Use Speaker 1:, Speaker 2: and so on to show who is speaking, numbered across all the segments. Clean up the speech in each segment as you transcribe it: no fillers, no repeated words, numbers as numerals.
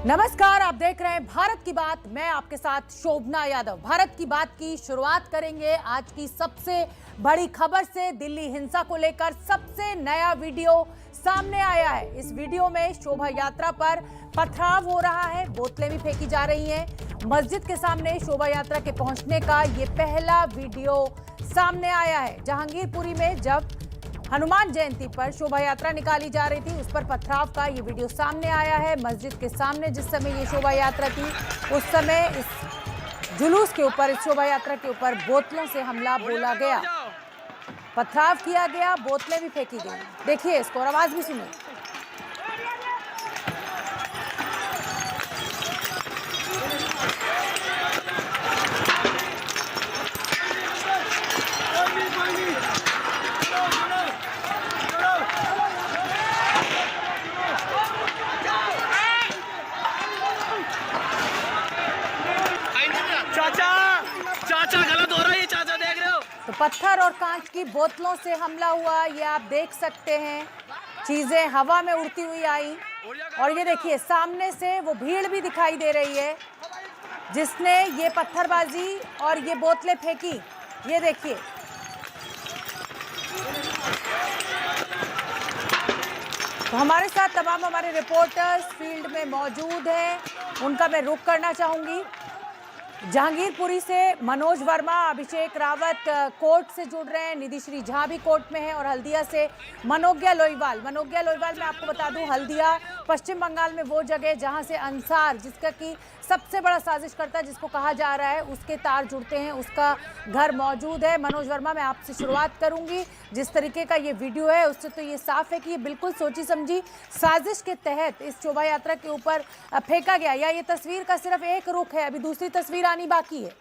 Speaker 1: नमस्कार, आप देख रहे हैं भारत की बात। मैं आपके साथ शोभना यादव। भारत की बात की शुरुआत करेंगे आज की सबसे बड़ी खबर से। दिल्ली हिंसा को लेकर सबसे नया वीडियो सामने आया है। इस वीडियो में शोभा यात्रा पर पथराव हो रहा है, बोतलें भी फेंकी जा रही हैं। मस्जिद के सामने शोभा यात्रा के पहुंचने का ये पहला वीडियो सामने आया है। जहांगीरपुरी में जब हनुमान जयंती पर शोभा यात्रा निकाली जा रही थी, उस पर पथराव का ये वीडियो सामने आया है। मस्जिद के सामने जिस समय ये शोभा यात्रा थी, उस समय इस जुलूस के ऊपर, इस शोभा यात्रा के ऊपर बोतलों से हमला बोला गया, पथराव किया गया, बोतलें भी फेंकी गई। देखिए इसको और आवाज भी सुनिए।
Speaker 2: चाचा गलत हो रहा है, ये चाचा देख रहे हो।
Speaker 1: तो पत्थर और कांच की बोतलों से हमला हुआ, ये आप देख सकते हैं। चीजें हवा में उड़ती हुई आई और ये देखिए सामने से वो भीड़ भी दिखाई दे रही है जिसने ये पत्थरबाजी और ये बोतलें फेंकी। ये देखिए, तो हमारे साथ तमाम हमारे रिपोर्टर्स फील्ड में मौजूद हैं, उनका मैं रुख करना चाहूंगी। जहांगीरपुरी से मनोज वर्मा, अभिषेक रावत कोर्ट से जुड़ रहे हैं, निधिश्री झा भी कोर्ट में है, और हल्दिया से मनोज्ञा लोईवाल। मैं आपको बता दूं, हल्दिया पश्चिम बंगाल में वो जगह जहां से अंसार, जिसका कि सबसे बड़ा साजिशकर्ता जिसको कहा जा रहा है, उसके तार जुड़ते हैं, उसका घर मौजूद है। मनोज वर्मा, मैं आपसे शुरुआत करूंगी। जिस तरीके का ये वीडियो है उससे तो ये साफ है कि ये बिल्कुल सोची समझी साजिश के तहत इस शोभा यात्रा के ऊपर फेंका गया, या ये तस्वीर का सिर्फ एक रुख है, अभी दूसरी तस्वीर आनी बाकी है?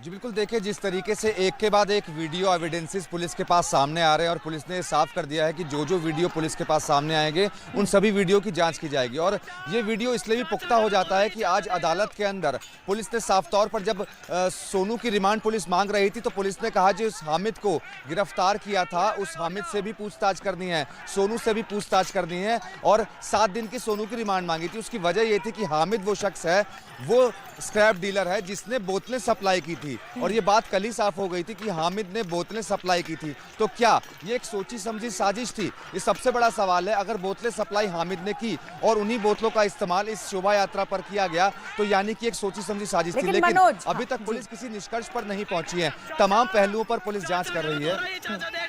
Speaker 3: जी बिल्कुल, देखिए जिस तरीके से एक के बाद एक वीडियो एविडेंसेस पुलिस के पास सामने आ रहे हैं और पुलिस ने साफ कर दिया है कि जो जो वीडियो पुलिस के पास सामने आएंगे उन सभी वीडियो की जांच की जाएगी। और ये वीडियो इसलिए भी पुख्ता हो जाता है कि आज अदालत के अंदर पुलिस ने साफ तौर पर, जब सोनू की रिमांड पुलिस मांग रही थी, तो पुलिस ने कहा जो उस हामिद को गिरफ्तार किया था, उस हामिद से भी पूछताछ करनी है, सोनू से भी पूछताछ करनी है, और 7 दिन की सोनू की रिमांड मांगी थी। उसकी वजह ये थी कि हामिद वो शख्स है, वो स्क्रैप डीलर है जिसने बोतलें सप्लाई की थी, और ये बात कल ही साफ हो गई थी कि हामिद ने बोतलें सप्लाई की थी। तो क्या ये एक सोची समझी साजिश थी? ये सबसे बड़ा सवाल है। अगर बोतलें सप्लाई हामिद ने की और उन्हीं बोतलों का इस्तेमाल इस शोभा यात्रा पर किया गया, तो यानी कि एक सोची समझी साजिश थी। लेकिन अभी तक पुलिस किसी निष्कर्ष पर नहीं पहुंची है। तमाम पहलुओं पर पुलिस जांच कर रही है।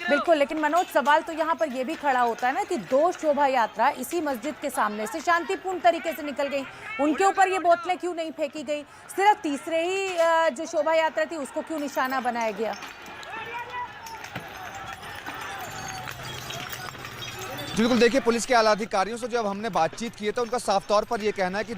Speaker 1: बिल्कुल, लेकिन मनोज, सवाल तो यहाँ पर यह भी खड़ा होता है ना कि 2 शोभा यात्रा इसी मस्जिद के सामने से शांतिपूर्ण तरीके से निकल गई, उनके ऊपर ये बोतलें क्यों नहीं फेंकी गई? सिर्फ तीसरे ही जो शोभा यात्रा थी उसको क्यों निशाना बनाया गया?
Speaker 3: बिल्कुल, देखिए पुलिस के आला अधिकारियों से जब हमने बातचीत की तो उनका साफ तौर पर यह कहना है कि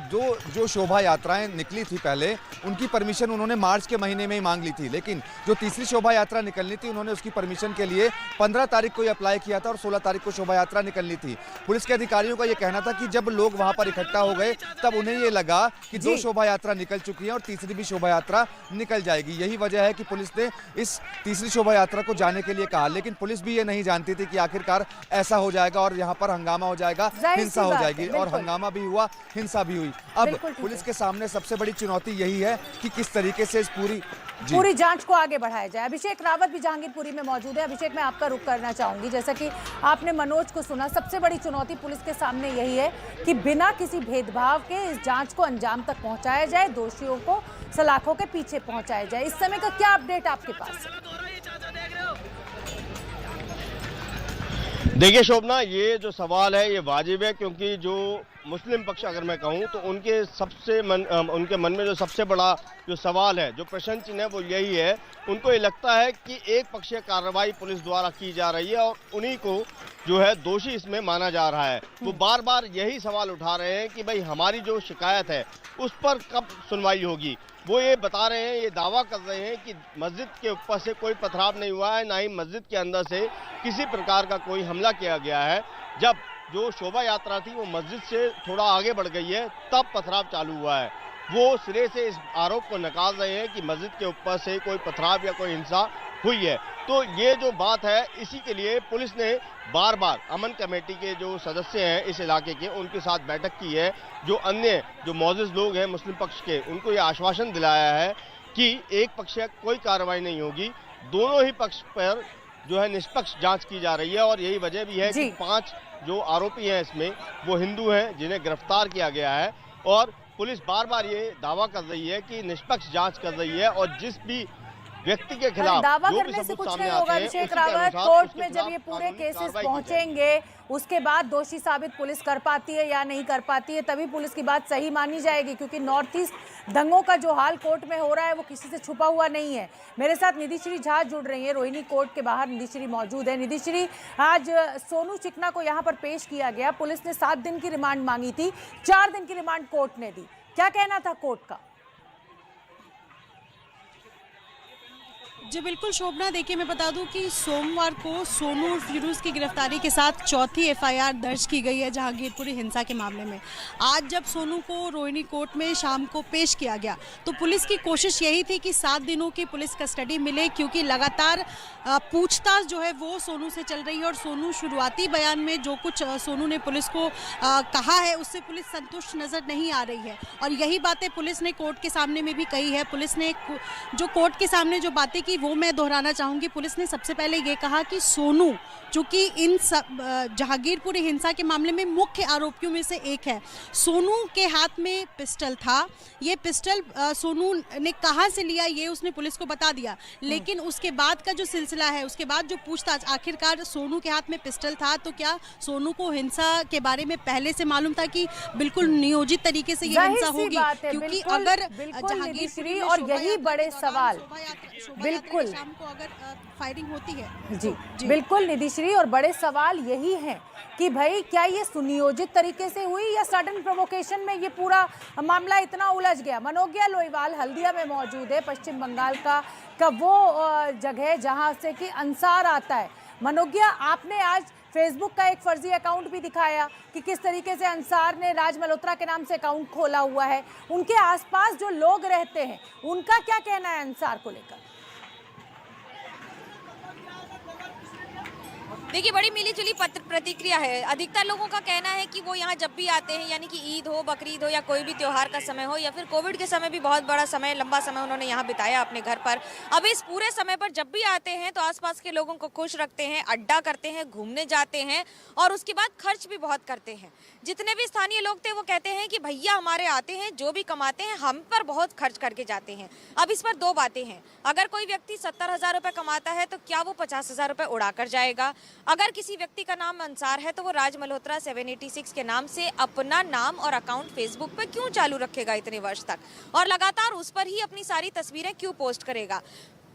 Speaker 3: जो शोभा यात्राएं निकली थी पहले, उनकी परमिशन उन्होंने मार्च के महीने में ही मांग ली थी, लेकिन जो तीसरी शोभा यात्रा निकलनी थी उन्होंने उसकी परमिशन के लिए 15 तारीख को अप्लाई किया था और 16 तारीख को शोभा यात्रा निकलनी थी। पुलिस के अधिकारियों का यह कहना था कि जब लोग वहां पर इकट्ठा हो गए तब उन्हें ये लगा कि 2 शोभा यात्रा निकल चुकी है और तीसरी भी शोभा यात्रा निकल जाएगी। यही वजह है कि पुलिस ने इस तीसरी शोभा यात्रा को जाने के लिए कहा, लेकिन पुलिस भी ये नहीं जानती थी कि आखिरकार ऐसा हो जाएगा और यहाँ पर हंगामा हो जाएगा, हिंसा हो जाएगी, और हंगामा भी हुआ, हिंसा भी हुई। अब पुलिस के सामने सबसे बड़ी चुनौती यही है कि किस तरीके से इस पूरी
Speaker 1: जांच को आगे बढ़ाया जाए। अभिषेक रावत भी जहांगीरपुरी में मौजूद है। अभिषेक, मैं आपका रुख करना चाहूंगी। जैसा कि आपने मनोज को सुना, सबसे बड़ी चुनौती पुलिस के सामने यही है कि बिना किसी भेदभाव के इस जांच को अंजाम तक पहुंचाया जाए, दोषियों को सलाखों के पीछे पहुंचाया जाए। इस समय का क्या अपडेट आपके पास है?
Speaker 2: देखिए शोभना, ये जो सवाल है ये वाजिब है, क्योंकि जो मुस्लिम पक्ष अगर मैं कहूँ तो उनके मन में जो सबसे बड़ा जो सवाल है, जो प्रश्न चिन्ह है, वो यही है। उनको ये लगता है कि एक पक्षीय कार्रवाई पुलिस द्वारा की जा रही है और उन्हीं को जो है दोषी इसमें माना जा रहा है। वो बार बार यही सवाल उठा रहे हैं कि भाई हमारी जो शिकायत है उस पर कब सुनवाई होगी। वो ये बता रहे हैं, ये दावा कर रहे हैं कि मस्जिद के ऊपर से कोई पथराव नहीं हुआ है, ना ही मस्जिद के अंदर से किसी प्रकार का कोई हमला किया गया है। जब जो शोभा यात्रा थी वो मस्जिद से थोड़ा आगे बढ़ गई है तब पथराव चालू हुआ है। वो सिरे से इस आरोप को नकार रहे हैं कि मस्जिद के ऊपर से कोई पथराव या कोई हिंसा हुई है। तो ये जो बात है, इसी के लिए पुलिस ने बार बार अमन कमेटी के जो सदस्य हैं इस इलाके के, उनके साथ बैठक की है। जो अन्य जो मौजूद लोग हैं मुस्लिम पक्ष के, उनको ये आश्वासन दिलाया है कि एक पक्ष कोई कार्रवाई नहीं होगी, दोनों ही पक्ष पर जो है निष्पक्ष जांच की जा रही है। और यही वजह भी है कि 5 जो आरोपी हैं इसमें वो हिंदू हैं जिन्हें गिरफ्तार किया गया है। और पुलिस बार बार ये दावा कर रही है कि निष्पक्ष जांच कर रही है और जिस भी व्यक्ति के खिलाफ
Speaker 1: दावा
Speaker 2: जो भी
Speaker 1: करने से
Speaker 2: सबूत
Speaker 1: कुछ
Speaker 2: सामने
Speaker 1: नहीं
Speaker 2: आते
Speaker 1: होगा।
Speaker 2: हैं,
Speaker 1: अभिषेक
Speaker 2: उसी के
Speaker 1: रावत,
Speaker 2: अनुसार
Speaker 1: कोर्ट
Speaker 2: उसके
Speaker 1: में जब ये
Speaker 2: खिलाफ
Speaker 1: पूरे
Speaker 2: कानूनी
Speaker 1: केसेस
Speaker 2: कार्रवाई की
Speaker 1: पहुंचेंगे उसके बाद दोषी साबित पुलिस कर पाती है या नहीं कर पाती है, तभी पुलिस की बात सही मानी जाएगी। क्योंकि नॉर्थ ईस्ट दंगों का जो हाल कोर्ट में हो रहा है वो किसी से छुपा हुआ नहीं है। मेरे साथ निधिश्री झा जुड़ रही है, रोहिणी कोर्ट के बाहर निधिश्री मौजूद है। निधिश्री, आज सोनू चिकना को यहाँ पर पेश किया गया, पुलिस ने 7 दिन की रिमांड मांगी थी, 4 दिन की रिमांड कोर्ट ने दी, क्या कहना था कोर्ट का?
Speaker 4: जी बिल्कुल शोभना, देखिए मैं बता दूं कि सोमवार को सोनू फिरोज की गिरफ्तारी के साथ चौथी एफआईआर दर्ज की गई है जहांगीरपुरी हिंसा के मामले में। आज जब सोनू को रोहिणी कोर्ट में शाम को पेश किया गया तो पुलिस की कोशिश यही थी कि 7 दिनों की पुलिस कस्टडी मिले, क्योंकि लगातार पूछताछ जो है वो सोनू से चल रही है। और सोनू शुरुआती बयान में जो कुछ सोनू ने पुलिस को कहा है उससे पुलिस संतुष्ट नज़र नहीं आ रही है। और यही बातें पुलिस ने कोर्ट के सामने में भी कही है। पुलिस ने जो कोर्ट के सामने जो बातें की वो मैं दोहराना चाहूँगी। पुलिस ने सबसे पहले ये कहा कि सोनू चूँकि इन जहांगीरपुरी हिंसा के मामले में मुख्य आरोपियों में से एक है, सोनू के हाथ में पिस्टल था। ये पिस्टल सोनू ने कहाँ से लिया ये उसने पुलिस को बता दिया, लेकिन उसके बाद का जो सिलसिला है, उसके बाद जो पूछताछ, आखिरकार सोनू के हाथ में पिस्टल था तो क्या सोनू को हिंसा के बारे में पहले से मालूम था कि बिल्कुल नियोजित तरीके से ये हिंसा होगी? क्योंकि अगर
Speaker 1: जहांगीरपुरी, और यही बड़े सवाल, बिल्कुल
Speaker 4: शाम को अगर फायरिंग होती है
Speaker 1: जी बिल्कुल निधिश्री, और बड़े सवाल यही हैं कि भाई क्या ये सुनियोजित तरीके से हुई या सडन प्रोवोकेशन में ये पूरा मामला इतना उलझ गया। मनोज्ञा लोईवाल हल्दिया में मौजूद है, पश्चिम बंगाल का वो जगह जहां से कि अंसार आता है। मनोज्ञा, आपने आज फेसबुक का एक फर्जी अकाउंट भी दिखाया कि किस तरीके से अंसार ने राज मल्होत्रा के नाम से अकाउंट खोला हुआ है। उनके आसपास जो लोग रहते हैं उनका क्या कहना है अंसार को लेकर?
Speaker 5: देखिए, बड़ी मिली जुली प्रतिक्रिया है। अधिकतर लोगों का कहना है कि वो यहाँ जब भी आते हैं, यानी कि ईद हो, बकरीद हो या कोई भी त्योहार का समय हो, या फिर कोविड के समय भी बहुत बड़ा समय, लंबा समय उन्होंने यहाँ बिताया अपने घर पर। अब इस पूरे समय पर जब भी आते हैं तो आसपास के लोगों को खुश रखते हैं, अड्डा करते हैं, घूमने जाते हैं और उसके बाद खर्च भी बहुत करते हैं। जितने भी स्थानीय लोग थे वो कहते हैं कि भैया हमारे आते हैं, जो भी कमाते हैं हम पर बहुत खर्च करके जाते हैं। अब इस पर 2 बातें हैं। अगर कोई व्यक्ति 70,000 रुपये कमाता है तो क्या वो 50,000 रुपये उड़ाकर जाएगा? अगर किसी व्यक्ति का नाम अंसार है तो वो राज मल्होत्रा 786 के नाम से अपना नाम और अकाउंट फेसबुक पे क्यों चालू रखेगा इतने वर्ष तक, और लगातार उस पर ही अपनी सारी तस्वीरें क्यों पोस्ट करेगा?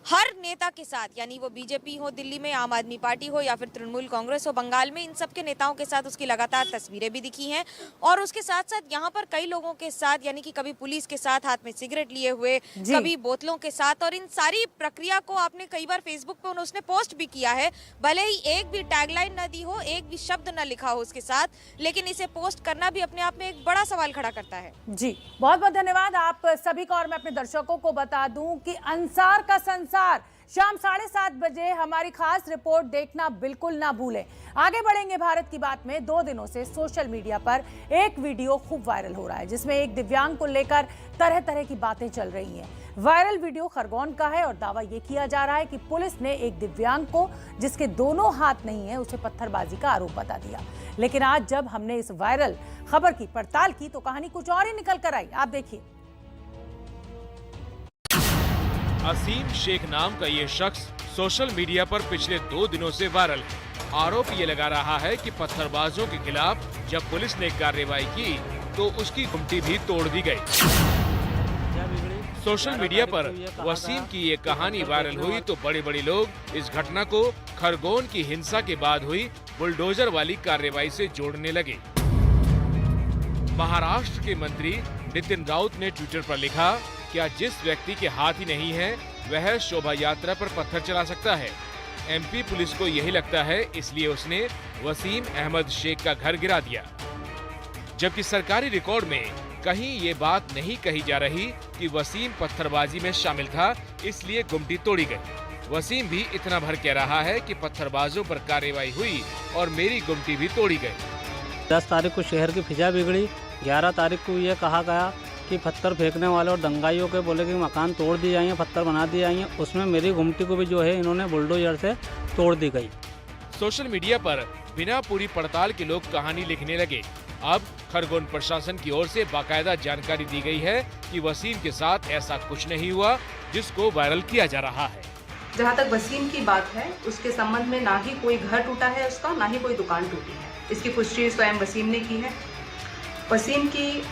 Speaker 5: हर नेता के साथ, यानी वो बीजेपी हो दिल्ली में, आम आदमी पार्टी हो या फिर तृणमूल कांग्रेस हो बंगाल में, इन सब के नेताओं के साथ उसकी लगातार तस्वीरें भी दिखी हैं। और उसके साथ साथ यहाँ पर कई लोगों के साथ, यानी कि कभी पुलिस के साथ हाथ में सिगरेट लिए हुए, कभी बोतलों के साथ, और इन सारी प्रक्रिया को आपने कई बार फेसबुक पे उसने पोस्ट भी किया है। भले ही एक भी टैगलाइन न दी हो, एक भी शब्द न लिखा हो उसके साथ, लेकिन इसे पोस्ट करना भी अपने आप में एक बड़ा सवाल खड़ा करता है।
Speaker 1: जी बहुत बहुत धन्यवाद आप सभी को। और मैं अपने दर्शकों को बता दूं कि अंसार का संसार शाम 7:30 बजे हमारी खास रिपोर्ट देखना बिल्कुल ना भूलें। आगे बढ़ेंगे भारत की बात में। 2 दिनों से सोशल मीडिया पर एक वीडियो खूब वायरल हो रहा है जिसमें एक दिव्यांग को लेकर तरह तरह की बातें चल रही हैं। वायरल वीडियो खरगोन का है और दावा यह किया जा रहा है कि पुलिस ने एक दिव्यांग को, जिसके दोनों हाथ नहीं है, उसे पत्थरबाजी का आरोप बता दिया। लेकिन आज जब हमने इस वायरल खबर की पड़ताल की तो कहानी कुछ और ही निकल कर आई। आप देखिए।
Speaker 6: असीम शेख नाम का ये शख्स सोशल मीडिया पर पिछले 2 दिनों से वायरल है। आरोप ये लगा रहा है कि पत्थरबाजों के खिलाफ जब पुलिस ने कार्रवाई की तो उसकी गुमटी भी तोड़ दी गई। सोशल मीडिया पर वसीम की ये कहानी वायरल हुई तो बड़े बड़े लोग इस घटना को खरगोन की हिंसा के बाद हुई बुलडोजर वाली कार्रवाई से जोड़ने लगे। महाराष्ट्र के मंत्री नितिन राउत ने ट्विटर पर लिखा, क्या जिस व्यक्ति के हाथ ही नहीं है वह शोभा यात्रा पर पत्थर चला सकता है? एमपी पुलिस को यही लगता है, इसलिए उसने वसीम अहमद शेख का घर गिरा दिया। जबकि सरकारी रिकॉर्ड में कहीं ये बात नहीं कही जा रही कि वसीम पत्थरबाजी में शामिल था, इसलिए गुमटी तोड़ी गई। वसीम भी इतना भर कह रहा है कि पत्थरबाजों पर कार्रवाई हुई और मेरी गुमटी भी तोड़ी गई।
Speaker 7: 10 तारीख को शहर की फिजा बिगड़ी। 11 तारीख को ये कहा गया कि पत्थर फेंकने वाले और दंगाइयों के बोले कि मकान तोड़ दिए जाएंगे, पत्थर बना दिए जाएंगे। उसमें मेरी गुमटी को भी जो है इन्होंने बुलडोजर से तोड़ दी गई।
Speaker 6: सोशल मीडिया पर बिना पूरी पड़ताल के लोग कहानी लिखने लगे। अब खरगोन प्रशासन की ओर से बाकायदा जानकारी दी गई है कि वसीम के साथ ऐसा कुछ नहीं हुआ जिसको वायरल किया जा रहा है।
Speaker 8: जहाँ तक वसीम की बात है, उसके संबंध में ना ही कोई घर टूटा है उसका, ना ही कोई दुकान टूटी है। इसकी पुष्टि स्वयं वसीम ने की है। वसीम की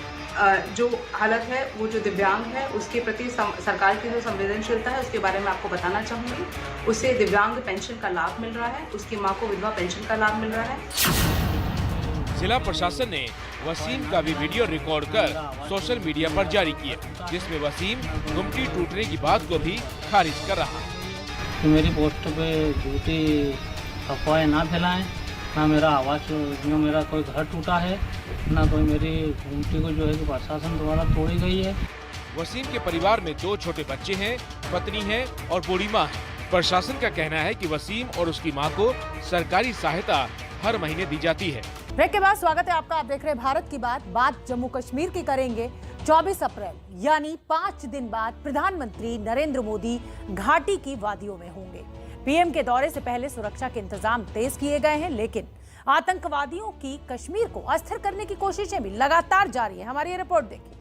Speaker 8: जो हालत है, वो जो दिव्यांग है, उसके प्रति सरकार की जो संवेदनशीलता है उसके बारे में आपको बताना चाहूँगी। उसे दिव्यांग पेंशन का लाभ मिल रहा है, उसकी माँ को विधवा पेंशन का लाभ मिल रहा है।
Speaker 6: जिला प्रशासन ने वसीम का भी वीडियो रिकॉर्ड कर सोशल मीडिया पर जारी किया, जिसमें वसीम गुमटी टूटने की बात को भी खारिज कर रहा है।
Speaker 7: तो मेरी पोस्ट पे झूठी अफवाहें ना फैलाएं, ना मेरा आवाज़ जो मेरा कोई घर टूटा है, ना कोई मेरी गुमटी को जो है कि प्रशासन द्वारा तोड़ी गई है।
Speaker 6: वसीम के परिवार में 2 छोटे बच्चे हैं, पत्नी है और बूढ़ी माँ है। प्रशासन का कहना है कि वसीम और उसकी मां को सरकारी सहायता हर महीने दी जाती है।
Speaker 1: ब्रेक के बाद स्वागत है आपका। आप देख रहे हैं भारत की बात जम्मू कश्मीर की करेंगे। 24 अप्रैल यानी 5 दिन बाद प्रधानमंत्री नरेंद्र मोदी घाटी की वादियों में होंगे। पीएम के दौरे से पहले सुरक्षा के इंतजाम तेज किए गए हैं, लेकिन आतंकवादियों की कश्मीर को अस्थिर करने की कोशिशें भी लगातार जारी है। हमारी ये रिपोर्ट देखिए।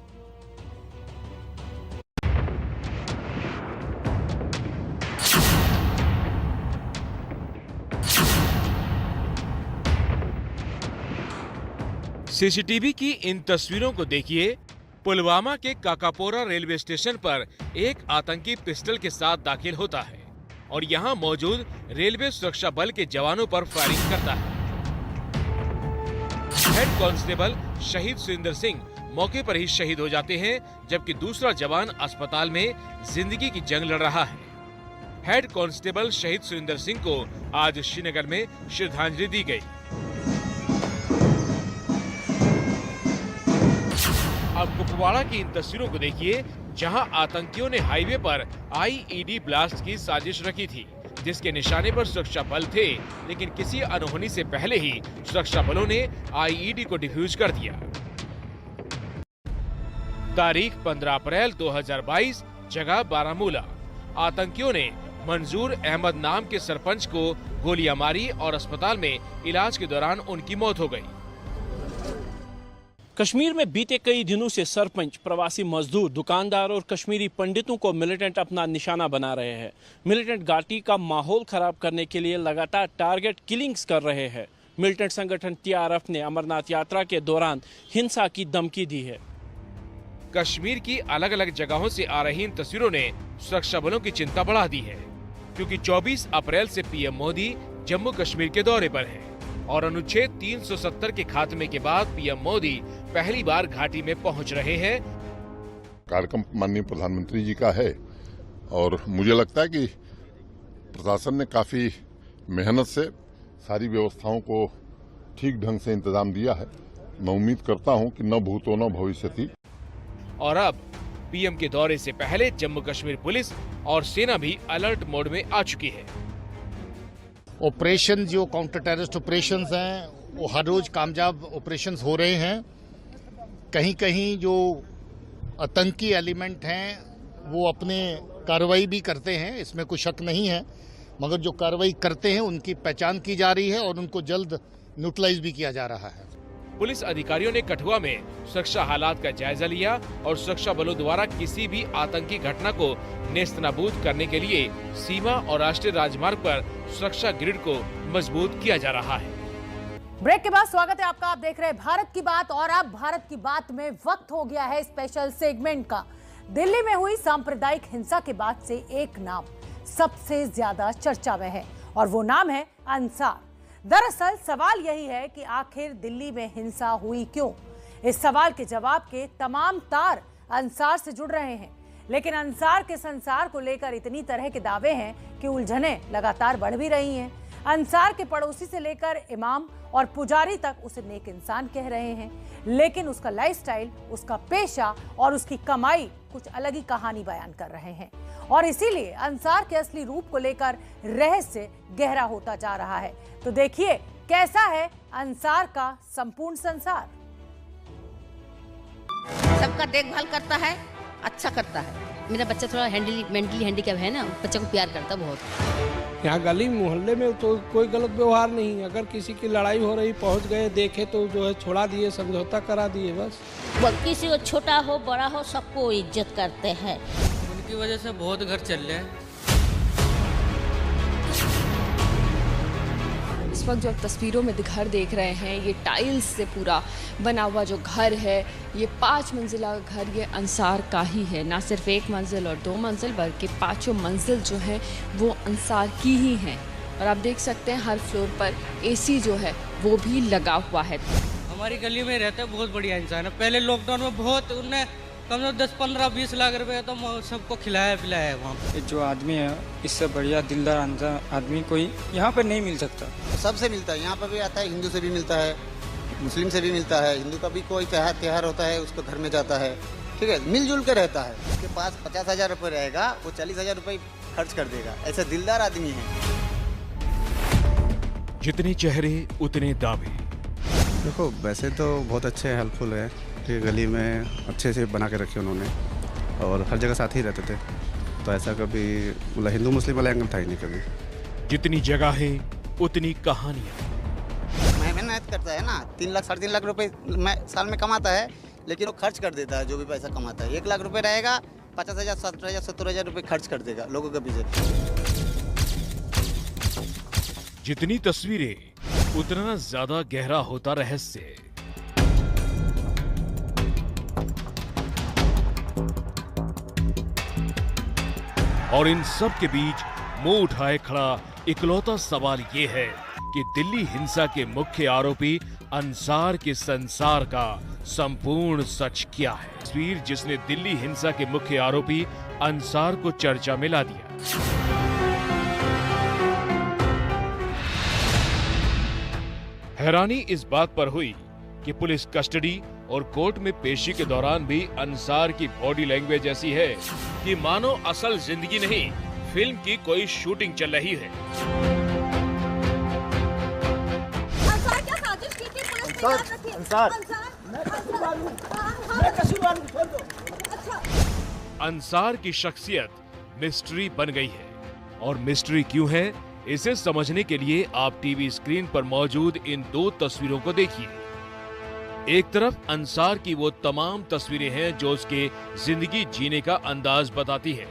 Speaker 6: सीसीटीवी की इन तस्वीरों को देखिए। पुलवामा के काकापोरा रेलवे स्टेशन पर एक आतंकी पिस्टल के साथ दाखिल होता है और यहां मौजूद रेलवे सुरक्षा बल के जवानों पर फायरिंग करता है। हेड कांस्टेबल शहीद सुरेंद्र सिंह मौके पर ही शहीद हो जाते हैं, जबकि दूसरा जवान अस्पताल में जिंदगी की जंग लड़ रहा है। हेड कांस्टेबल शहीद सुरेंद्र सिंह को आज श्रीनगर में श्रद्धांजलि दी गई। अब कुपवाड़ा की इन तस्वीरों को देखिए, जहां आतंकियों ने हाईवे पर आईईडी ब्लास्ट की साजिश रखी थी, जिसके निशाने पर सुरक्षा बल थे, लेकिन किसी अनहोनी से पहले ही सुरक्षा बलों ने आईईडी को डिफ्यूज कर दिया। तारीख 15 अप्रैल 2022, जगह बारामूला। आतंकियों ने मंजूर अहमद नाम के सरपंच को गोलियां मारी और अस्पताल में इलाज के दौरान उनकी मौत हो गई।
Speaker 9: कश्मीर में बीते कई दिनों से सरपंच, प्रवासी मजदूर, दुकानदार और कश्मीरी पंडितों को मिलिटेंट अपना निशाना बना रहे हैं। मिलिटेंट घाटी का माहौल खराब करने के लिए लगातार टारगेट किलिंग्स कर रहे हैं। मिलिटेंट संगठन टीआरएफ ने अमरनाथ यात्रा के दौरान हिंसा की धमकी दी है।
Speaker 6: कश्मीर की अलग अलग जगहों से आ रही इन तस्वीरों ने सुरक्षा बलों की चिंता बढ़ा दी है, क्योंकि 24 अप्रैल से पीएम मोदी जम्मू कश्मीर के दौरे पर हैं और अनुच्छेद 370 के खात्मे के बाद पीएम मोदी पहली बार घाटी में पहुंच रहे हैं।
Speaker 10: कार्यक्रम माननीय प्रधानमंत्री जी का है और मुझे लगता है कि प्रशासन ने काफी मेहनत से सारी व्यवस्थाओं को ठीक ढंग से इंतजाम दिया है। मैं उम्मीद करता हूं कि न भूतो न भविष्यति।
Speaker 6: और अब पीएम के दौरे से पहले जम्मू कश्मीर पुलिस और सेना भी अलर्ट मोड में आ चुकी है।
Speaker 11: ऑपरेशन जो काउंटर टेररिस्ट ऑपरेशंस हैं, वो हर रोज कामयाब ऑपरेशंस हो रहे हैं। कहीं कहीं जो आतंकी एलिमेंट हैं वो अपने कार्रवाई भी करते हैं, इसमें कोई शक नहीं है, मगर जो कार्रवाई करते हैं उनकी पहचान की जा रही है और उनको जल्द न्यूट्रलाइज भी किया जा रहा है।
Speaker 6: पुलिस अधिकारियों ने कठुआ में सुरक्षा हालात का जायजा लिया और सुरक्षा बलों द्वारा किसी भी आतंकी घटना को नेस्तनाबूद करने के लिए सीमा और राष्ट्रीय राजमार्ग पर सुरक्षा ग्रिड को मजबूत किया जा रहा है।
Speaker 1: ब्रेक के बाद स्वागत है आपका। आप देख रहे हैं भारत की बात और अब भारत की बात में वक्त हो गया है स्पेशल सेगमेंट का। दिल्ली में हुई सांप्रदायिक हिंसा के बाद से एक नाम सबसे ज्यादा चर्चा में है और वो नाम है अंसार। दरअसल सवाल यही है कि आखिर दिल्ली में हिंसा हुई क्यों? इस सवाल के जवाब के तमाम तार अंसार से जुड़ रहे हैं, लेकिन अंसार के संसार को लेकर इतनी तरह के दावे हैं कि उलझनें लगातार बढ़ भी रही हैं। अंसार के पड़ोसी से लेकर इमाम और पुजारी तक उसे नेक इंसान कह रहे हैं, लेकिन उसका लाइफस्टाइल, उसका पेशा और उसकी कमाई कुछ अलग ही कहानी बयान कर रहे हैं। और इसीलिए अंसार के असली रूप को लेकर रहस्य गहरा होता जा रहा है। तो देखिए कैसा है अंसार का संपूर्ण संसार।
Speaker 12: सबका देखभाल करता है, अच्छा करता है। मेरा बच्चा थोड़ा मेंटली हैंडीकैप है ना, बच्चे को प्यार करता बहुत।
Speaker 13: यहाँ गली मोहल्ले में तो कोई गलत व्यवहार नहीं। अगर किसी की लड़ाई हो रही, पहुँच गए, देखे तो जो है छोड़ा दिए, समझौता करा दिए बस।
Speaker 12: किसी को छोटा हो बड़ा हो सबको इज्जत करते हैं।
Speaker 7: उनकी वजह से बहुत घर चल रहे हैं।
Speaker 14: इस वक्त जो आप तस्वीरों में घर देख रहे हैं, ये टाइल्स से पूरा बना हुआ जो घर है, ये 5 मंजिला घर ये अंसार का ही है। ना सिर्फ 1 मंजिल और 2 मंजिल बल्कि 5 मंजिल जो है वो अंसार की ही हैं। और आप देख सकते हैं हर फ्लोर पर एसी जो है वो भी लगा हुआ है।
Speaker 7: हमारी गली में रहता है, बहुत बढ़िया इंसान है। पहले लॉकडाउन में बहुत उनने कम से कम 10-15-20 लाख रुपए तो सबको खिलाया पिलाया है वहाँ पे।
Speaker 13: जो आदमी है इससे बढ़िया दिलदार आदमी कोई यहाँ पे नहीं मिल सकता।
Speaker 15: सबसे मिलता है, यहाँ पर भी आता है, हिंदू से भी मिलता है, मुस्लिम से भी मिलता है। हिंदू का भी कोई त्योहार होता है उसको घर में जाता है, ठीक है, मिलजुल के रहता है। उसके पास 50,000 रुपये रहेगा, वो 40,000 रुपये खर्च कर देगा। ऐसा दिलदार आदमी है।
Speaker 6: जितने चेहरे उतने दावे।
Speaker 16: देखो वैसे तो बहुत अच्छे हेल्पफुल है, गली में अच्छे से बना के रखे उन्होंने और हर जगह साथ ही रहते थे, तो ऐसा कभी मतलब हिंदू मुस्लिम वाला एंगल था ही नहीं कभी।
Speaker 6: जितनी जगह है उतनी कहानियां।
Speaker 15: मेहनत करता है ना, 3 लाख 3.5 लाख रुपए साल में कमाता है, लेकिन वो खर्च कर देता है जो भी पैसा कमाता है। 1 लाख रुपए रहेगा, 50,000 60,000 70,000 रुपए खर्च कर देगा लोगों के पीछे।
Speaker 6: जितनी तस्वीरें उतना ज्यादा गहरा होता रहस्य। और इन सब के बीच मुंह उठाए खड़ा इकलौता सवाल ये है कि दिल्ली हिंसा के मुख्य आरोपी अंसार के संसार का संपूर्ण सच क्या है। तस्वीर जिसने दिल्ली हिंसा के मुख्य आरोपी अंसार को चर्चा में ला दिया। हैरानी इस बात पर हुई कि पुलिस कस्टडी और कोर्ट में पेशी के दौरान भी अंसार की बॉडी लैंग्वेज ऐसी है कि मानो असल जिंदगी नहीं, फिल्म की कोई शूटिंग चल रही है।
Speaker 17: अंसार क्या साजिश की थी पुलिस ने?
Speaker 6: अंसार की शख्सियत मिस्ट्री बन गई है। और मिस्ट्री क्यों है, इसे समझने के लिए आप टीवी स्क्रीन पर मौजूद इन 2 तस्वीरों को देखिए। एक तरफ अंसार की वो तमाम तस्वीरें हैं जो उसके जिंदगी जीने का अंदाज बताती है।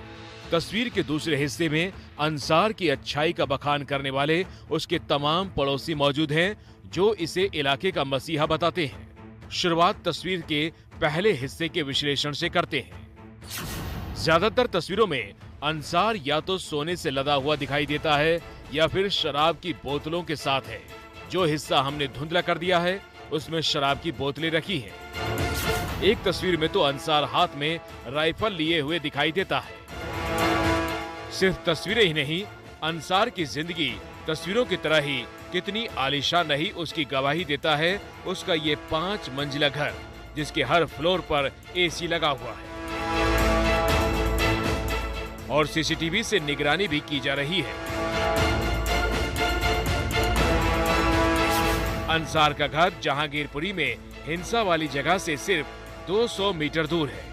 Speaker 6: तस्वीर के दूसरे हिस्से में अंसार की अच्छाई का बखान करने वाले उसके तमाम पड़ोसी मौजूद हैं जो इसे इलाके का मसीहा बताते हैं। शुरुआत तस्वीर के पहले हिस्से के विश्लेषण से करते हैं। ज्यादातर तस्वीरों में अंसार या तो सोने से लदा हुआ दिखाई देता है या फिर शराब की बोतलों के साथ है। जो हिस्सा हमने धुंधला कर दिया है उसमें शराब की बोतलें रखी हैं। एक तस्वीर में तो अंसार हाथ में राइफल लिए हुए दिखाई देता है। सिर्फ तस्वीरें ही नहीं, अंसार की जिंदगी तस्वीरों की तरह ही कितनी आलीशान नहीं उसकी गवाही देता है उसका ये 5 मंजिला घर, जिसके हर फ्लोर पर एसी लगा हुआ है और सीसीटीवी से निगरानी भी की जा रही है। अंसार का घर जहांगीरपुरी में हिंसा वाली जगह से सिर्फ 200 मीटर दूर है।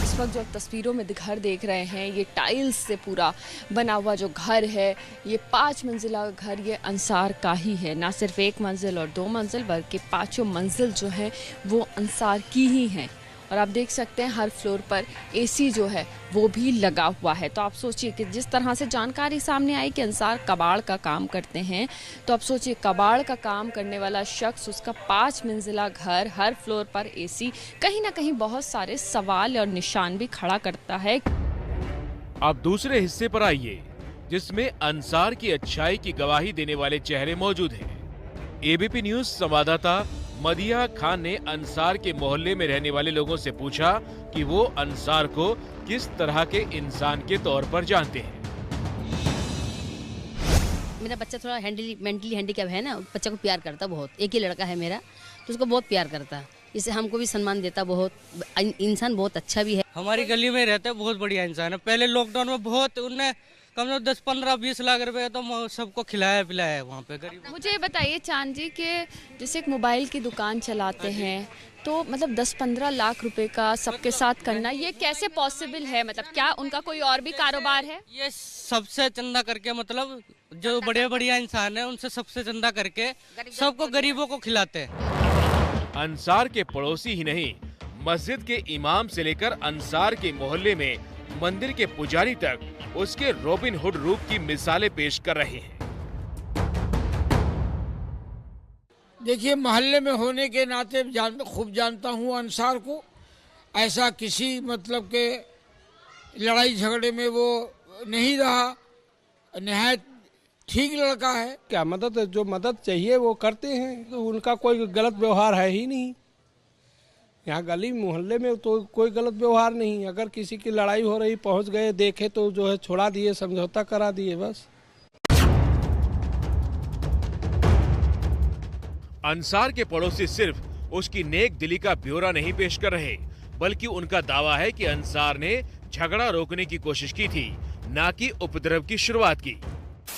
Speaker 14: इस वक्त जो आप तस्वीरों में घर देख रहे हैं, ये टाइल्स से पूरा बना हुआ जो घर है, ये 5 मंजिला घर ये अंसार का ही है। ना सिर्फ 1 मंजिल और 2 मंजिल बल्कि 5 मंजिल जो है वो अंसार की ही हैं। और आप देख सकते हैं हर फ्लोर पर एसी जो है वो भी लगा हुआ है। तो आप सोचिए कि जिस तरह से जानकारी सामने आई कि अंसार कबाड़ का काम करते हैं, तो आप सोचिए कबाड़ का काम करने वाला शख्स, उसका 5 मंजिला घर, हर फ्लोर पर एसी, कहीं ना कहीं बहुत सारे सवाल और निशान भी खड़ा करता है।
Speaker 6: अब दूसरे हिस्से पर आइए जिसमें अंसार की अच्छाई की गवाही देने वाले चेहरे मौजूद हैं। एबीपी न्यूज संवाददाता मदिया खान ने अंसार के मोहल्ले में रहने वाले लोगों से पूछा कि वो अंसार को किस तरह के इंसान के तौर पर जानते हैं।
Speaker 12: मेरा बच्चा थोड़ा मेंटली हैंडीकैप है ना, बच्चा को प्यार करता बहुत। एक ही लड़का है मेरा, तो उसको बहुत प्यार करता है, इससे हमको भी सम्मान देता बहुत। इंसान बहुत अच्छा भी है।
Speaker 7: हमारी गली में रहता है, बहुत बढ़िया इंसान है। पहले लॉकडाउन में बहुत उनने कम से कम 10, 15, 20 लाख रुपए तो सबको खिलाया पिलाया है वहाँ पे गरीब।
Speaker 14: मुझे ये बताइए चांद जी कि जैसे एक मोबाइल की दुकान चलाते हैं, तो मतलब 10-15 लाख रुपए का सबके साथ करना, ये कैसे पॉसिबल है? मतलब क्या उनका कोई और भी कारोबार है?
Speaker 7: ये सबसे चंदा करके, मतलब जो बड़े बढ़िया इंसान है उनसे सबसे चंदा करके सबको गरीबों को खिलाते हैं।
Speaker 6: अंसार के पड़ोसी ही नहीं, मस्जिद के इमाम से लेकर अंसार के मोहल्ले में मंदिर के पुजारी तक उसके रॉबिन हुड रूप की मिसालें पेश कर रहे हैं।
Speaker 13: देखिए, मोहल्ले में होने के नाते खूब जानता हूँ अंसार को। ऐसा किसी मतलब के लड़ाई झगड़े में वो नहीं रहा, निहायत ठीक लड़का है। क्या जो मदद चाहिए वो करते हैं, तो उनका कोई गलत व्यवहार है ही नहीं। यहाँ गली मोहल्ले में तो कोई गलत व्यवहार नहीं। अगर किसी की लड़ाई हो रही, पहुँच गए, देखे तो जो है छोड़ा दिए, समझौता करा दिए, बस।
Speaker 6: अंसार के पड़ोसी सिर्फ उसकी नेक दिली का ब्यौरा नहीं पेश कर रहे, बल्कि उनका दावा है कि अंसार ने झगड़ा रोकने की कोशिश की थी, ना कि उपद्रव की शुरुआत की।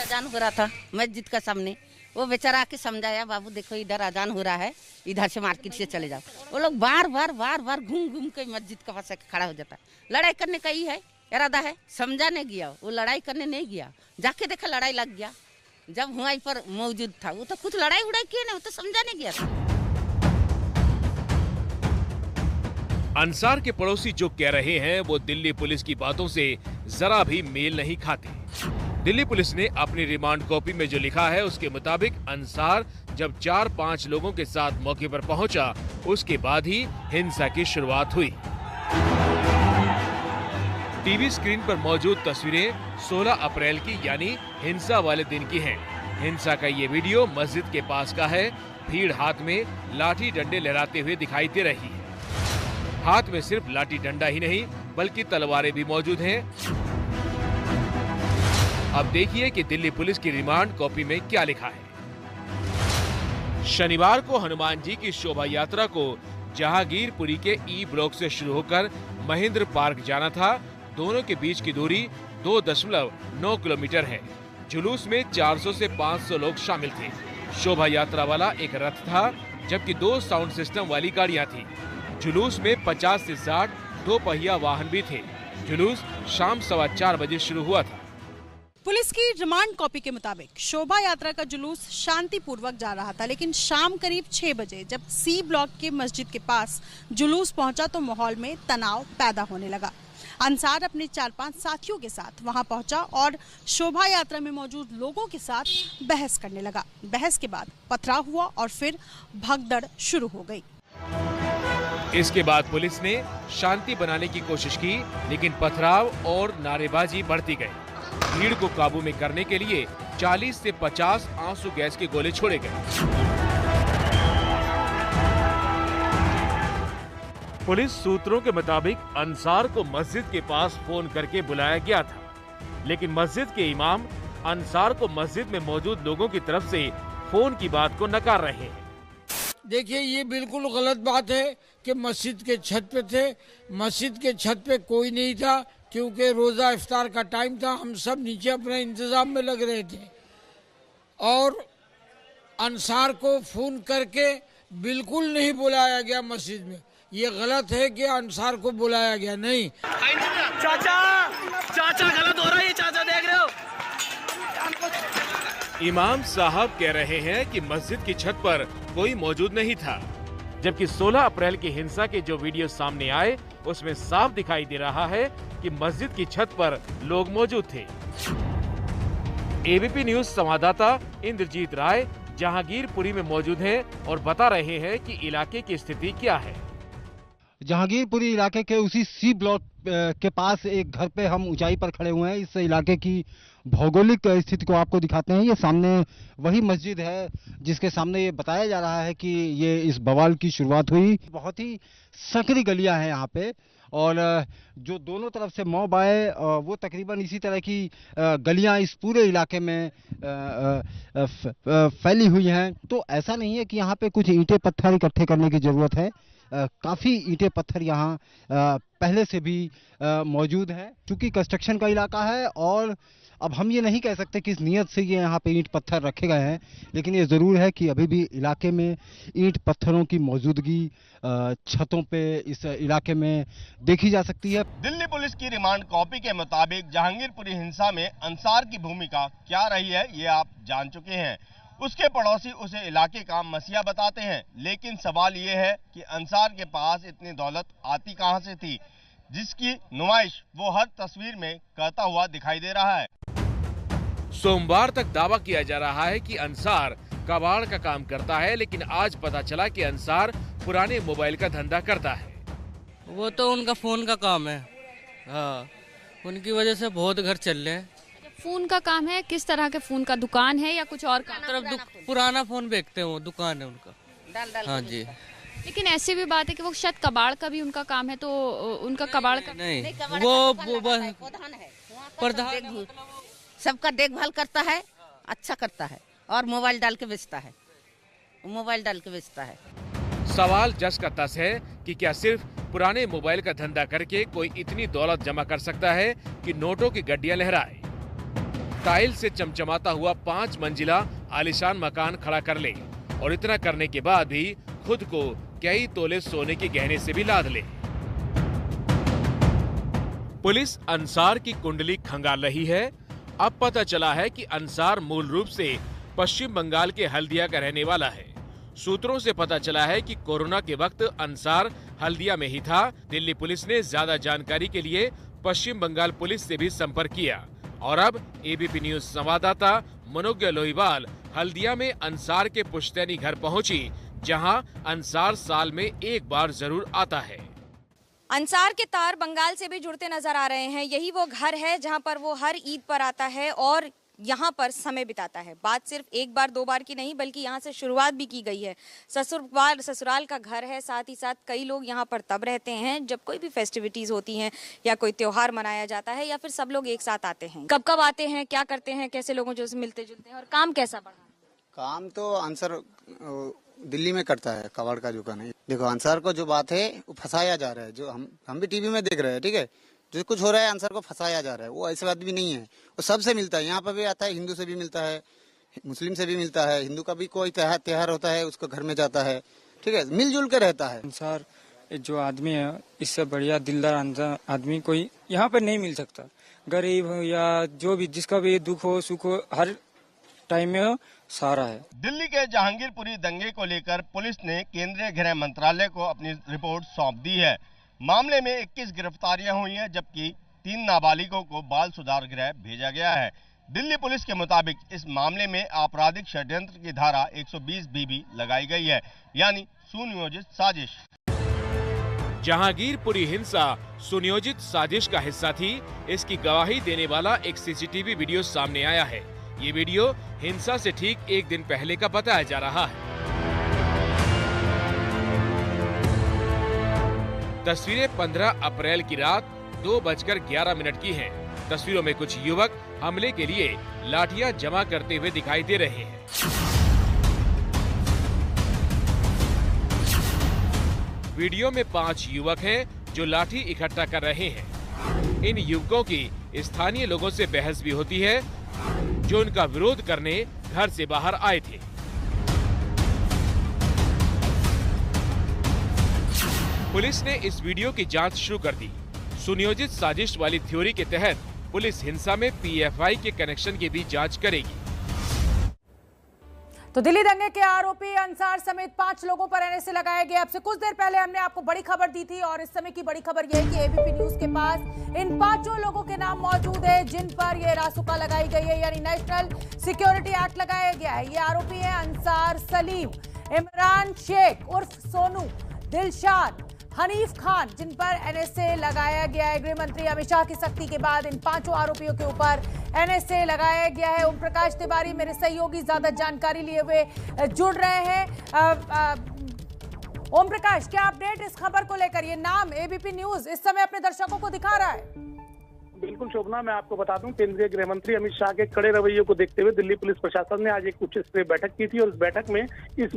Speaker 12: अजान हो रहा था मस्जिद का सामने, वो बेचारा आके समझाया, बाबू देखो इधर अजान हो रहा है, इधर से मार्केट से चले जाओ। वो लोग बार बार घूम के मस्जिद के पास खड़ा हो जाता है। लड़ाई करने का ही है इरादा है, समझाने गया, वो लड़ाई करने नहीं गया। जाके देखा लड़ाई लग गया। जब हुआ पर मौजूद था, वो तो कुछ लड़ाई उड़ाई किए नहीं, वो तो समझाने गया था।
Speaker 6: अंसार के पड़ोसी जो कह रहे हैं वो दिल्ली पुलिस की बातों से जरा भी मेल नहीं खाते। दिल्ली पुलिस ने अपनी रिमांड कॉपी में जो लिखा है उसके मुताबिक अंसार जब 4-5 लोगों के साथ मौके पर पहुंचा, उसके बाद ही हिंसा की शुरुआत हुई। टीवी स्क्रीन पर मौजूद तस्वीरें 16 अप्रैल की यानी हिंसा वाले दिन की हैं। हिंसा का ये वीडियो मस्जिद के पास का है। भीड़ हाथ में लाठी डंडे लहराते हुए दिखाई दे रही है। हाथ में सिर्फ लाठी डंडा ही नहीं बल्कि तलवारें भी मौजूद हैं। अब देखिए कि दिल्ली पुलिस की रिमांड कॉपी में क्या लिखा है। शनिवार को हनुमान जी की शोभा यात्रा को जहांगीरपुरी के ई ब्लॉक से शुरू होकर महेंद्र पार्क जाना था। दोनों के बीच की दूरी 2.9 किलोमीटर है। जुलूस में 400 से 500 लोग शामिल थे। शोभा यात्रा वाला एक रथ था, जबकि 2 साउंड सिस्टम वाली गाड़ियां थी। जुलूस में 50 से 60 2 पहिया वाहन भी थे। जुलूस शाम 4:15 बजे शुरू हुआ था।
Speaker 4: पुलिस की रिमांड कॉपी के मुताबिक शोभा यात्रा का जुलूस शांतिपूर्वक जा रहा था, लेकिन शाम करीब 6 बजे जब सी ब्लॉक के मस्जिद के पास जुलूस पहुंचा तो माहौल में तनाव पैदा होने लगा। अंसार अपने 4-5 साथियों के साथ वहां पहुंचा और शोभा यात्रा में मौजूद लोगों के साथ बहस करने लगा। बहस के बाद पथराव हुआ और फिर भगदड़ शुरू हो गई।
Speaker 6: इसके बाद पुलिस ने शांति बनाने की कोशिश की, लेकिन पथराव और नारेबाजी बढ़ती गई। भीड़ को काबू में करने के लिए 40 से 50 आंसू गैस के गोले छोड़े गए। पुलिस सूत्रों के मुताबिक अंसार को मस्जिद के पास फोन करके बुलाया गया था, लेकिन मस्जिद के इमाम अंसार को मस्जिद में मौजूद लोगों की तरफ से फोन की बात को नकार रहे हैं।
Speaker 13: देखिए, ये बिल्कुल गलत बात है कि मस्जिद के छत पे थे। मस्जिद के छत पे कोई नहीं था, क्योंकि रोज़ा इफ्तार का टाइम था। हम सब नीचे अपने इंतज़ाम में लग रहे थे और अंसार को फ़ोन करके बिल्कुल नहीं बुलाया गया मस्जिद में। ये गलत है कि अंसार को बुलाया गया नहीं।
Speaker 18: चाचा गलत हो रहा है, चाचा देख रहे हो।
Speaker 6: इमाम साहब कह रहे हैं कि मस्जिद की छत पर कोई मौजूद नहीं था, जबकि 16 अप्रैल की हिंसा के जो वीडियो सामने आए उसमें साफ दिखाई दे रहा है कि मस्जिद की छत पर लोग मौजूद थे। एबीपी न्यूज संवाददाता इंद्रजीत राय जहांगीरपुरी में मौजूद हैं और बता रहे हैं कि इलाके की स्थिति क्या है।
Speaker 19: जहांगीरपुरी इलाके के उसी सी ब्लॉक के पास एक घर पे हम ऊंचाई पर खड़े हुए हैं। इस इलाके की भौगोलिक स्थिति को आपको दिखाते हैं। ये सामने वही मस्जिद है जिसके सामने ये बताया जा रहा है कि ये इस बवाल की शुरुआत हुई। बहुत ही सकरी गलियां हैं यहाँ पे और जो दोनों तरफ से मॉब आए वो तकरीबन इसी तरह की गलियां इस पूरे इलाके में फैली हुई हैं। तो ऐसा नहीं है कि यहाँ पे कुछ ईंटें पत्थर इकट्ठे करने की ज़रूरत है, काफ़ी ईंटें पत्थर यहाँ पहले से भी मौजूद हैं। चूँकि कंस्ट्रक्शन का इलाका है और अब हम ये नहीं कह सकते किस नीयत से ये यहाँ पे ईंट पत्थर रखे गए हैं, लेकिन ये ज़रूर है कि अभी भी इलाके में ईंट पत्थरों की मौजूदगी छतों पे इस इलाके में देखी जा सकती है।
Speaker 2: दिल्ली पुलिस की रिमांड कॉपी के मुताबिक जहांगीरपुरी हिंसा में अंसार की भूमिका क्या रही है ये आप जान चुके हैं। उसके पड़ोसी उसे इलाके का मसीहा बताते हैं, लेकिन सवाल ये है कि अंसार के पास इतनी दौलत आती कहां से थी, जिसकी नुमाइश वो हर तस्वीर में करता हुआ दिखाई दे रहा है।
Speaker 6: सोमवार तक दावा किया जा रहा है कि अंसार कबाड़ का काम करता है, लेकिन आज पता चला कि अंसार पुराने मोबाइल का धंधा करता है।
Speaker 20: वो तो उनका फोन का काम है, हाँ, उनकी वजह से बहुत घर चल रहे हैं।
Speaker 14: फोन का काम है, किस तरह के फोन का दुकान है या कुछ और काम?
Speaker 20: पुराना फोन बेचते हैं, वो दुकान है उनका। हाँ जी,
Speaker 14: लेकिन ऐसी भी बात है कि वो शायद कबाड़ का भी उनका काम है, तो उनका कबाड़ का
Speaker 20: नहीं, वो प्रधान
Speaker 12: सबका देखभाल करता है, अच्छा करता है और मोबाइल डाल के बेचता है, मोबाइल डाल के बेचता है।
Speaker 6: सवाल जस का तस है कि क्या सिर्फ पुराने मोबाइल का धंधा करके कोई इतनी दौलत जमा कर सकता है कि नोटों की गड्डियां लहराए, टाइल से चमचमाता हुआ 5 मंजिला आलीशान मकान खड़ा कर ले और इतना करने के बाद भी खुद को कई तोले सोने के गहने से भी लाद ले। पुलिस अंसार की कुंडली खंगाल रही है। अब पता चला है कि अंसार मूल रूप से पश्चिम बंगाल के हल्दिया का रहने वाला है। सूत्रों से पता चला है कि कोरोना के वक्त अंसार हल्दिया में ही था। दिल्ली पुलिस ने ज्यादा जानकारी के लिए पश्चिम बंगाल पुलिस से भी संपर्क किया और अब एबीपी न्यूज संवाददाता मनोज्ञ लोहीवाल हल्दिया में अंसार के पुश्तैनी घर पहुंची, जहां अंसार साल में एक बार जरूर आता है।
Speaker 5: अंसार के तार बंगाल से भी जुड़ते नजर आ रहे हैं। यही वो घर है जहां पर वो हर ईद पर आता है और यहाँ पर समय बिताता है। बात सिर्फ एक बार दो बार की नहीं, बल्कि यहाँ से शुरुआत भी की गई है। ससुराल का घर है, साथ ही साथ कई लोग यहाँ पर तब रहते हैं जब कोई भी फेस्टिविटीज होती हैं या कोई त्योहार मनाया जाता है या फिर सब लोग एक साथ आते हैं। कब कब आते हैं, क्या करते हैं, कैसे लोगों जो मिलते जुलते हैं और काम कैसा बढ़ा?
Speaker 15: काम तो अंसार दिल्ली में करता है, कबाड़ का दुकान है। देखो अंसार को जो बात है वो फंसाया जा रहा है, जो हम भी टीवी में देख रहे हैं, ठीक है, जो कुछ हो रहा है अंसार को फंसाया जा रहा है। वो ऐसी बात भी नहीं है, वो सबसे मिलता है, यहाँ पर भी आता है, हिंदू से भी मिलता है, मुस्लिम से भी मिलता है, हिंदू का भी कोई त्योहार होता है उसको घर में जाता है, ठीक है, मिलजुल कर रहता है।
Speaker 21: अंसार जो आदमी है, इससे बढ़िया दिलदार आदमी कोई यहाँ पर नहीं मिल सकता। गरीब हो या जो भी, जिसका भी दुख हो सुख हो, हर टाइम में सारा है।
Speaker 2: दिल्ली के जहांगीरपुरी दंगे को लेकर पुलिस ने केंद्रीय गृह मंत्रालय को अपनी रिपोर्ट सौंप दी है। मामले में 21 गिरफ्तारियां हुई हैं, जबकि 3 नाबालिगों को बाल सुधार गृह भेजा गया है। दिल्ली पुलिस के मुताबिक इस मामले में आपराधिक षड्यंत्र की धारा 120 बीबी लगाई गई है, यानी सुनियोजित साजिश।
Speaker 6: जहांगीरपुरी हिंसा सुनियोजित साजिश का हिस्सा थी, इसकी गवाही देने वाला एक सीसीटीवी वीडियो सामने आया है। ये वीडियो हिंसा से ठीक एक दिन पहले का बताया जा रहा है। तस्वीरें 15 अप्रैल की रात 2:11 की हैं। तस्वीरों में कुछ युवक हमले के लिए लाठियां जमा करते हुए दिखाई दे रहे हैं। वीडियो में 5 युवक हैं जो लाठी इकट्ठा कर रहे हैं। इन युवकों की स्थानीय लोगों से बहस भी होती है, जो उनका विरोध करने घर से बाहर आए थे। पुलिस ने इस वीडियो की जांच शुरू कर दी। सुनियोजित साजिश वाली थ्योरी के तहत पुलिस हिंसा में पीएफआई के कनेक्शन की भी जांच करेगी।
Speaker 1: तो दिल्ली दंगे के आरोपी अंसार समेत 5 लोगों पर एनएसए लगाया गया। अब से कुछ देर पहले हमने आपको बड़ी खबर दी थी और इस समय की बड़ी खबर यह है कि एबीपी न्यूज के पास इन 5 लोगों के नाम मौजूद है जिन पर यह रासुका लगाई गई है, यानी नेशनल सिक्योरिटी एक्ट लगाया गया है। ये आरोपी है अंसार सलीम, इमरान शेख उर्फ सोनू, दिलशाद, हनीफ खान, जिन पर एनएसए लगाया गया है। गृह मंत्री अमित शाह की सख्ती के बाद इन 5 आरोपियों के ऊपर एनएसए लगाया गया है। ओम प्रकाश तिवारी मेरे सहयोगी ज्यादा जानकारी लिए हुए जुड़ रहे हैं। ओम प्रकाश, क्या अपडेट इस खबर को लेकर? ये नाम एबीपी न्यूज इस समय अपने दर्शकों को दिखा रहा है।
Speaker 3: बिल्कुल शोभना, मैं आपको बता दूं, केंद्रीय गृह मंत्री अमित शाह के कड़े रवैये को देखते हुए दिल्ली पुलिस प्रशासन ने आज एक उच्च स्तरीय बैठक की थी और इस बैठक में इस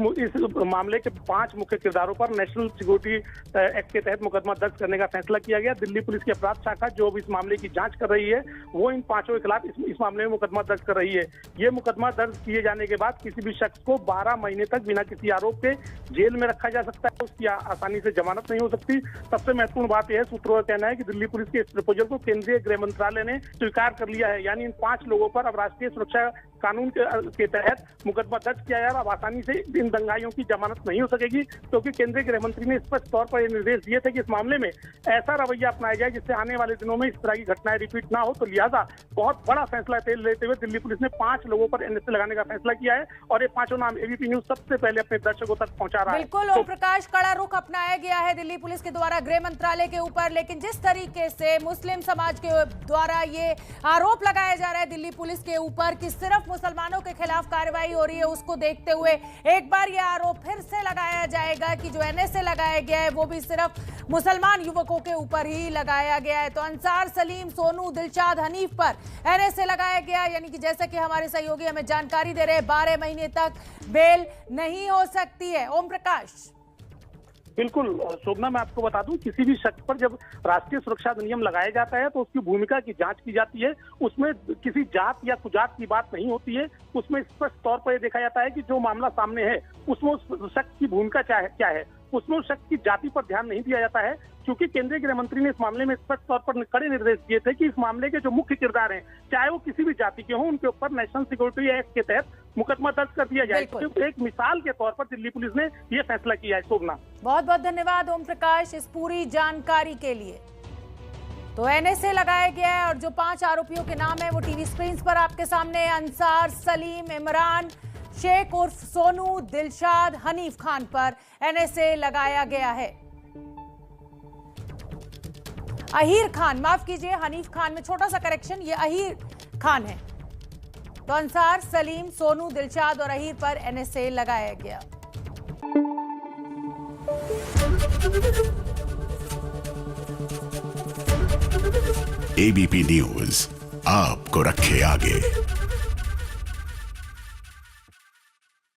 Speaker 3: मामले के 5 मुख्य किरदारों पर नेशनल सिक्योरिटी एक्ट के तहत मुकदमा दर्ज करने का फैसला किया गया। दिल्ली पुलिस की अपराध शाखा जो अब इस मामले की जांच कर रही है, वो इन 5 के खिलाफ इस मामले में मुकदमा दर्ज कर रही है। ये मुकदमा दर्ज किए जाने के बाद किसी भी शख्स को 12 महीने तक बिना किसी आरोप के जेल में रखा जा सकता है, उसकी आसानी से जमानत नहीं हो सकती। सबसे महत्वपूर्ण बात यह है, सूत्रों का कहना है कि दिल्ली पुलिस के इस प्रपोजल को केंद्रीय गृह मंत्रालय ने स्वीकार कर लिया है, यानी इन 5 लोगों पर अब राष्ट्रीय सुरक्षा कानून के तहत मुकदमा दर्ज किया गया। अब आसानी से इन दंगाइयों की जमानत नहीं हो सकेगी, क्योंकि केंद्रीय गृह मंत्री ने स्पष्ट तौर पर ये निर्देश दिए थे कि इस मामले में ऐसा रवैया अपनाया जाए जिससे आने वाले दिनों में इस तरह की घटनाएं रिपीट ना हो। तो लिहाजा बहुत बड़ा फैसला लेते हुए दिल्ली पुलिस ने 5 लोगों पर एनएसए लगाने का फैसला किया है और ये 5 नाम एबीपी न्यूज सबसे पहले अपने दर्शकों तक पहुंचा रहा है।
Speaker 1: बिल्कुल ओम प्रकाश, कड़ा रुख अपनाया गया है दिल्ली पुलिस के द्वारा गृह मंत्रालय के ऊपर, लेकिन जिस तरीके से मुस्लिम समाज के द्वारा ये आरोप लगाया जा रहा है दिल्ली पुलिस के ऊपर कि सिर्फ मुसलमानों के खिलाफ कार्रवाई हो रही है, उसको देखते हुए एक बार यह आरोप फिर से लगाया जाएगा कि जो एनएसए लगाया गया है वो भी सिर्फ मुसलमान युवकों के ऊपर ही लगाया गया है। तो अंसार, सलीम, सोनू, दिलशाद, हनीफ पर एनएसए लगाया गया, यानी कि जैसे कि हमारे सहयोगी हमें जानकारी दे रहे हैं 12 महीने तक बेल नहीं हो सकती है। ओम प्रकाश,
Speaker 3: बिल्कुल शोभना, मैं आपको बता दूं, किसी भी शख्स पर जब राष्ट्रीय सुरक्षा अधिनियम लगाया जाता है तो उसकी भूमिका की जांच की जाती है। उसमें किसी जात या कुजात की बात नहीं होती है, उसमें स्पष्ट तौर पर यह देखा जाता है कि जो मामला सामने है उसमें उस शख्स की भूमिका क्या है, उसमें उस शख्स की जाति पर ध्यान नहीं दिया जाता है, क्योंकि केंद्रीय गृह मंत्री ने इस मामले में स्पष्ट तौर पर कड़े निर्देश दिए थे कि इस मामले के जो मुख्य किरदार हैं, चाहे वो किसी भी जाति के हों, उनके ऊपर नेशनल सिक्योरिटी एक्ट के तहत मुकदमा दर्ज कर दिया जाए। तो एक मिसाल के तौर पर दिल्ली पुलिस ने यह फैसला किया है। शोभना, बहुत
Speaker 1: बहुत धन्यवाद ओम प्रकाश इस पूरी जानकारी के लिए। तो एनएसए लगाया गया है और जो 5 आरोपियों के नाम है वो टीवी स्क्रीन पर आपके सामने, अंसार, सलीम, इमरान शेख उर्फ सोनू, दिलशाद, हनीफ खान पर एनएसए लगाया गया है। अहीर खान, माफ कीजिए, हनीफ खान में छोटा सा करेक्शन, ये अहीर खान है। तो अंसार, सलीम, सोनू, दिलशाद और अहीर पर एनएसए लगाया गया।
Speaker 22: एबीपी न्यूज आपको रखे आगे।